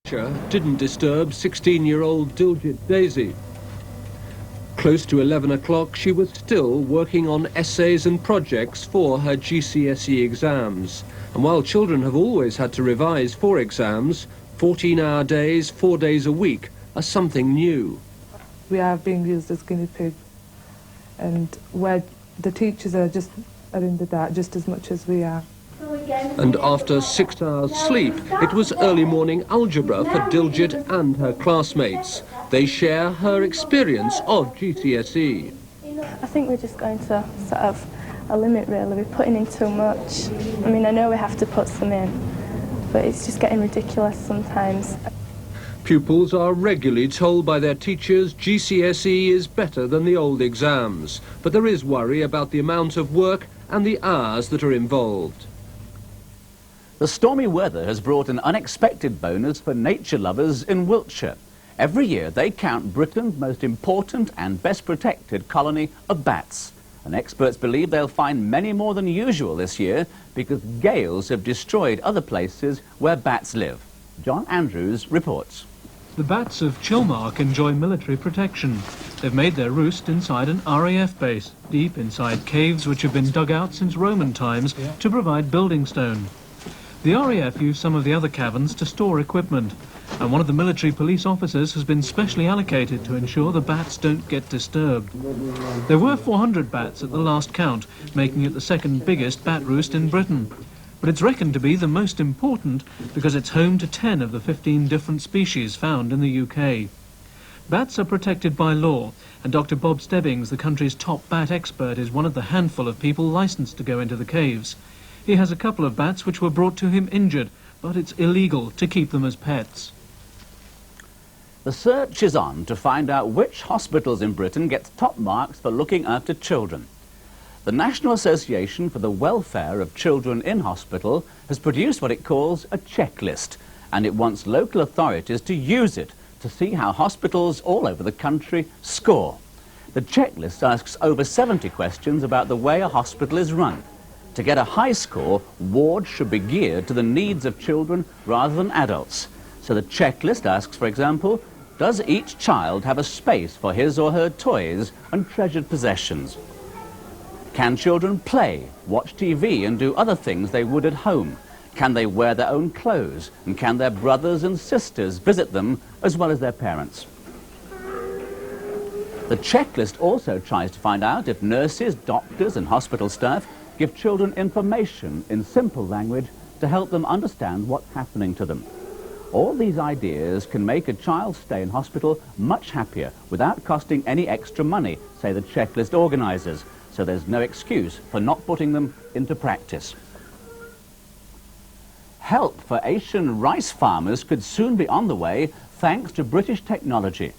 Didn't disturb 16-year-old Dilgit Daisy. Close to 11 o'clock, she was still working on essays and projects for her GCSE exams. And while children have always had to revise for exams, 14-hour days, 4 days a week are something new. We are being used as guinea pigs, and where the teachers are in the dark just as much as we are. And after 6 hours sleep, it was early morning algebra for Dilgit and her classmates. They share her experience of GCSE. I think we're just going to sort of a limit, really. We're putting in too much. I mean, I know we have to put some in, but it's just getting ridiculous sometimes. Pupils are regularly told by their teachers GCSE is better than the old exams, but there is worry about the amount of work and the hours that are involved. The stormy weather has brought an unexpected bonus for nature lovers in Wiltshire. Every year they count Britain's most important and best protected colony of bats. And experts believe they'll find many more than usual this year because gales have destroyed other places where bats live. John Andrews reports. The bats of Chilmark enjoy military protection. They've made their roost inside an RAF base, deep inside caves which have been dug out since Roman times to provide building stone. The RAF use some of the other caverns to store equipment, and one of the military police officers has been specially allocated to ensure the bats don't get disturbed. There were 400 bats at the last count, making it the second biggest bat roost in Britain. But it's reckoned to be the most important because it's home to 10 of the 15 different species found in the UK. Bats are protected by law, and Dr. Bob Stebbings, the country's top bat expert, is one of the handful of people licensed to go into the caves. He has a couple of bats which were brought to him injured, but it's illegal to keep them as pets. The search is on to find out which hospitals in Britain get top marks for looking after children. The National Association for the Welfare of Children in Hospital has produced what it calls a checklist, and it wants local authorities to use it to see how hospitals all over the country score. The checklist asks over 70 questions about the way a hospital is run. To get a high score, wards should be geared to the needs of children rather than adults. So the checklist asks, for example, does each child have a space for his or her toys and treasured possessions? Can children play, watch TV and do other things they would at home? Can they wear their own clothes? And can their brothers and sisters visit them as well as their parents? The checklist also tries to find out if nurses, doctors and hospital staff give children information in simple language to help them understand what's happening to them. All these ideas can make a child's stay in hospital much happier without costing any extra money, say the checklist organisers, so there's no excuse for not putting them into practice. Help for Asian rice farmers could soon be on the way thanks to British technology.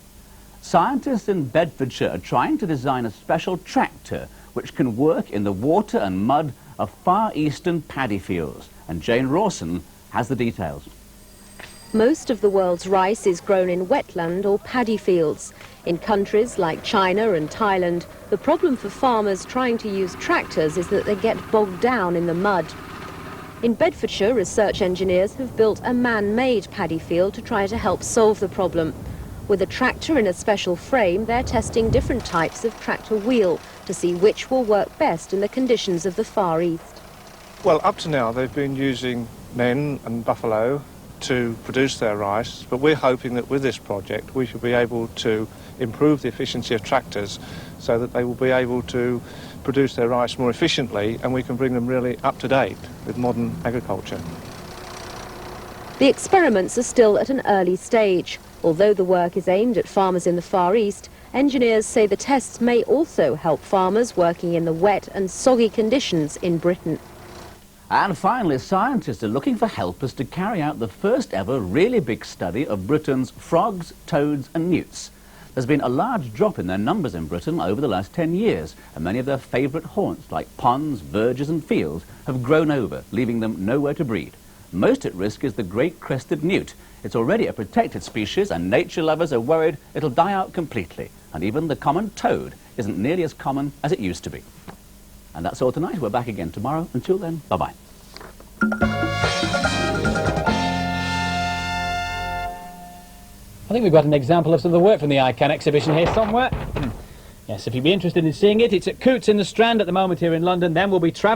Scientists in Bedfordshire are trying to design a special tractor which can work in the water and mud of far eastern paddy fields. And Jane Rawson has the details. Most of the world's rice is grown in wetland or paddy fields. In countries like China and Thailand, the problem for farmers trying to use tractors is that they get bogged down in the mud. In Bedfordshire, research engineers have built a man-made paddy field to try to help solve the problem. With a tractor in a special frame, they're testing different types of tractor wheel to see which will work best in the conditions of the Far East. Well, up to now they've been using men and buffalo to produce their rice, but we're hoping that with this project we should be able to improve the efficiency of tractors so that they will be able to produce their rice more efficiently and we can bring them really up to date with modern agriculture. The experiments are still at an early stage. Although the work is aimed at farmers in the Far East, engineers say the tests may also help farmers working in the wet and soggy conditions in Britain. And finally, scientists are looking for helpers to carry out the first ever really big study of Britain's frogs, toads and newts. There's been a large drop in their numbers in Britain over the last 10 years, and many of their favourite haunts like ponds, verges and fields have grown over, leaving them nowhere to breed. Most at risk is the great crested newt. It's already a protected species and nature lovers are worried it'll die out completely. And even the common toad isn't nearly as common as it used to be. And that's all tonight. We're back again tomorrow. Until then, bye-bye. I think we've got an example of some of the work from the ICANN exhibition here somewhere. Yes, if you'd be interested in seeing it, it's at Coots in the Strand at the moment here in London. Then we'll be travelling